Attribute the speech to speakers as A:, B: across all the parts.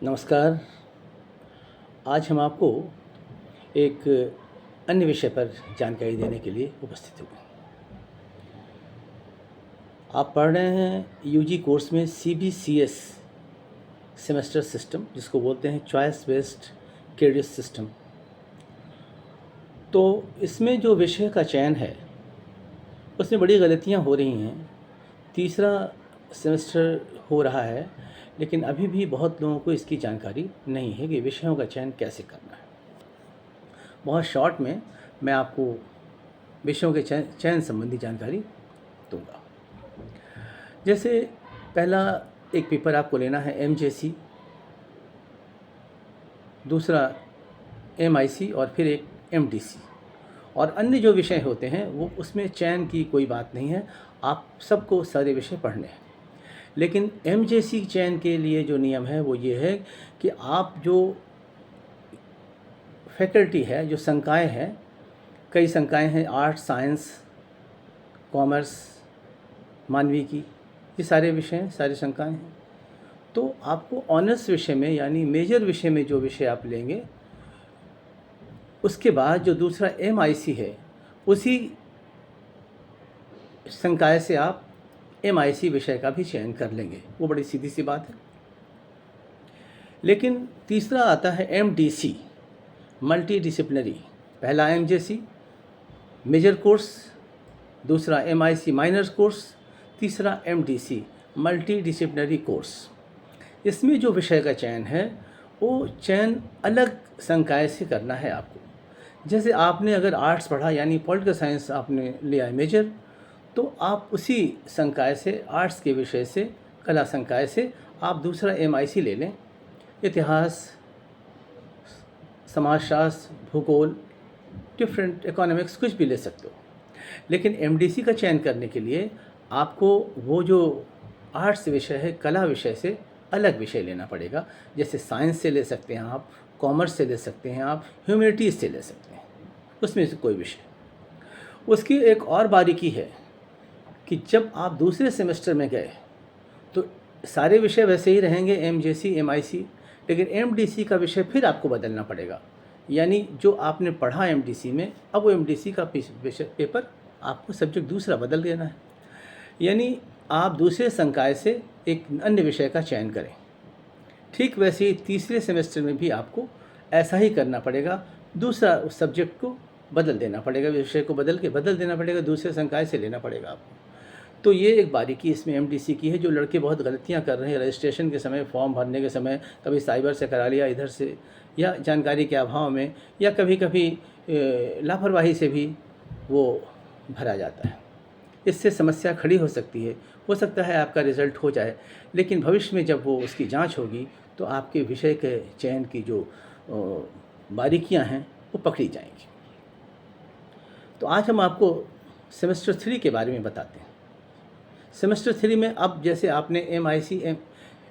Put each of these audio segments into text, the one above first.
A: नमस्कार। आज हम आपको एक अन्य विषय पर जानकारी देने के लिए उपस्थित हुए। आप पढ़ रहे हैं यूजी कोर्स में CBCS सेमेस्टर सिस्टम, जिसको बोलते हैं चॉइस बेस्ड क्रेडिट सिस्टम। तो इसमें जो विषय का चयन है उसमें बड़ी गलतियां हो रही हैं। तीसरा सेमेस्टर हो रहा है, लेकिन अभी भी बहुत लोगों को इसकी जानकारी नहीं है कि विषयों का चयन कैसे करना है। बहुत शॉर्ट में मैं आपको विषयों के चयन संबंधी जानकारी दूंगा। जैसे पहला एक पेपर आपको लेना है MJC, दूसरा MIC और फिर एक MDC। और अन्य जो विषय होते हैं वो उसमें चयन की कोई बात नहीं है, आप सबको सारे विषय पढ़ने हैं। लेकिन MJC चयन के लिए जो नियम है वो ये है कि आप जो फैकल्टी है, जो संकाय हैं, कई संकाय हैं, आर्ट्स, साइंस, कॉमर्स, मानवी की, ये सारे विषय हैं, सारे संकाय हैं। तो आपको ऑनर्स विषय में यानी मेजर विषय में जो विषय आप लेंगे, उसके बाद जो दूसरा MIC है उसी संकाय से आप MIC विषय का भी चयन कर लेंगे। वो बड़ी सीधी सी बात है। लेकिन तीसरा आता है MDC, मल्टी डिसिप्लिनरी। पहला MJC मेजर कोर्स, दूसरा MIC माइनर कोर्स, तीसरा MDC मल्टी डिसिप्लिनरी कोर्स। इसमें जो विषय का चयन है वो चयन अलग संकाय से करना है आपको। जैसे आपने अगर आर्ट्स पढ़ा यानी पॉलिटिकल साइंस आपने लिया है मेजर, तो आप उसी संकाय से, आर्ट्स के विषय से, कला संकाय से आप दूसरा MIC ले लें। इतिहास, समाजशास्त्र, भूगोल, डिफरेंट इकोनॉमिक्स, कुछ भी ले सकते हो। लेकिन MDC का चयन करने के लिए आपको वो जो आर्ट्स विषय है, कला विषय से अलग विषय लेना पड़ेगा। जैसे साइंस से ले सकते हैं आप, कॉमर्स से ले सकते हैं आप, ह्यूमैनिटीज़ से ले सकते हैं, उसमें से कोई विषय। उसकी एक और बारीकी है कि जब आप दूसरे सेमेस्टर में गए तो सारे विषय वैसे ही रहेंगे, MJC MIC, लेकिन MDC का विषय फिर आपको बदलना पड़ेगा। यानी जो आपने पढ़ा MDC में, अब वो MDC का विषय पेपर आपको सब्जेक्ट दूसरा बदल देना है। यानी आप दूसरे संकाय से एक अन्य विषय का चयन करें। ठीक वैसे ही तीसरे सेमेस्टर में भी आपको ऐसा ही करना पड़ेगा, दूसरा उस सब्जेक्ट को बदल देना पड़ेगा, विषय को बदल देना पड़ेगा, दूसरे संकाय से लेना पड़ेगा आपको। तो ये एक बारीकी इसमें MDC की है, जो लड़के बहुत गलतियां कर रहे हैं रजिस्ट्रेशन के समय, फॉर्म भरने के समय, कभी साइबर से करा लिया इधर से, या जानकारी के अभाव में, या कभी कभी लापरवाही से भी वो भरा जाता है। इससे समस्या खड़ी हो सकती है। हो सकता है आपका रिज़ल्ट हो जाए, लेकिन भविष्य में जब वो उसकी जांच होगी तो आपके विषय के चयन की जो बारीकियां हैं वो पकड़ी जाएंगी। तो आज हम आपको सेमेस्टर 3 के बारे में बताते हैं। सेमेस्टर 3 में अब जैसे आपने MIC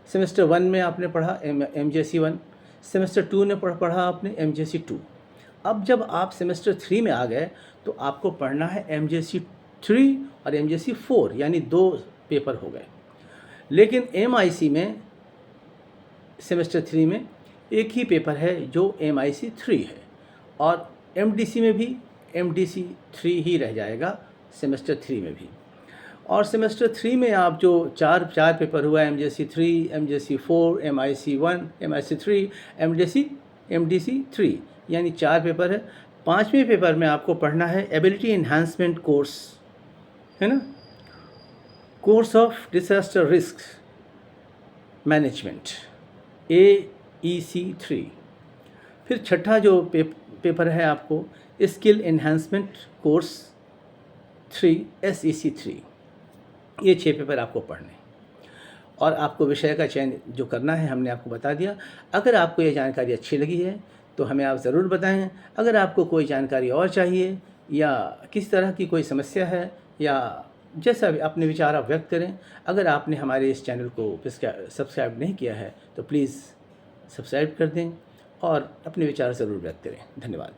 A: सेमेस्टर 1 में आपने पढ़ा MJC 1, सेमेस्टर 2 में पढ़ा आपने MJC 2। अब जब आप सेमेस्टर 3 में आ गए तो आपको पढ़ना है MJC 3 और MJC 4, यानी 2 पेपर हो गए। लेकिन MIC में सेमेस्टर 3 में एक ही पेपर है जो MIC 3 है, और MDC में भी MDC 3 ही रह जाएगा सेमेस्टर 3 में भी। और सेमेस्टर 3 में आप जो चार पेपर हुआ, MJC 3, MJC 4, MIC 1, MIC 3, MDC 3, यानी 4 पेपर है। 5वें पेपर में आपको पढ़ना है एबिलिटी एनहांसमेंट कोर्स, है ना, course of disaster risk management, AEC 3। फिर छठा जो पेपर है आपको स्किल एनहांसमेंट कोर्स 3, SEC 3। ये 6 पेपर आपको पढ़ने, और आपको विषय का चयन जो करना है हमने आपको बता दिया। अगर आपको ये जानकारी अच्छी लगी है तो हमें आप ज़रूर बताएं। अगर आपको कोई जानकारी और चाहिए या किसी तरह की कोई समस्या है, या जैसा भी अपने विचार आप व्यक्त करें। अगर आपने हमारे इस चैनल को सब्सक्राइब नहीं किया है तो प्लीज़ सब्सक्राइब कर दें और अपने विचार ज़रूर व्यक्त करें। धन्यवाद।